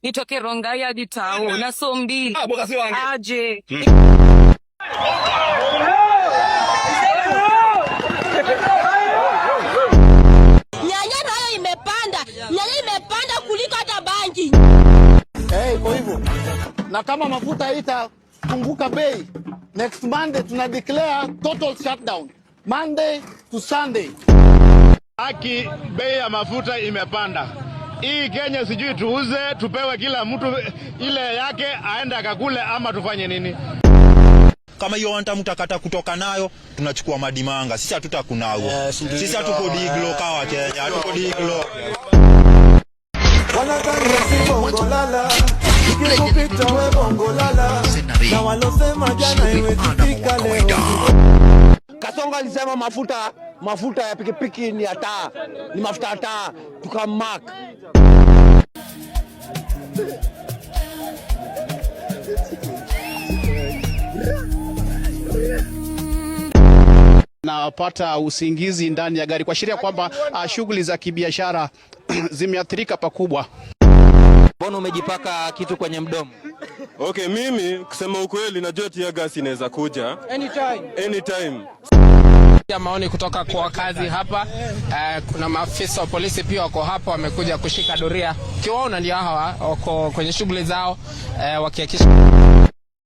nitoke Rongai hadi Tao na so mbili. Aje. Nyanya imepanda kuliko hata bangi. Kwa hivyo. Na kama mafuta itapunguka bei, next Monday tuna declare total shutdown. Monday to Sunday. Haki bei ya mafuta imepanda. Hii Kenya sijui tuuze, tupewe kila mtu ile yake aende akakule ama tufanye nini? Kama hiyo wanta mtakata kutoka nayo, tunachukua madimanga. Sisi hatutakunao. Sisi hatuko diglo kawa Kenya, hatuko diglo. Wanataka bongolala, ikikupita we bongolala, na walosema jana iwetifika leo. Kasongo alisema mafuta ya pikipiki ni taa, ni mafuta ya taa, tukamark. Napata usingizi ndani ya gari kuashiria kwamba shughuli za kibiashara zimeathirika pakubwa. Mbona umejipaka kitu kwenye mdomo? Okay, mimi kusema ukweli najua tear gas inaweza kuja anytime. Ya maoni kutoka kwa wakazi hapa, kuna maafisa wa polisi pia wako hapa, wamekuja kushika doria. Kiwaona ndio hawa wako kwenye shughuli zao wakihakikisha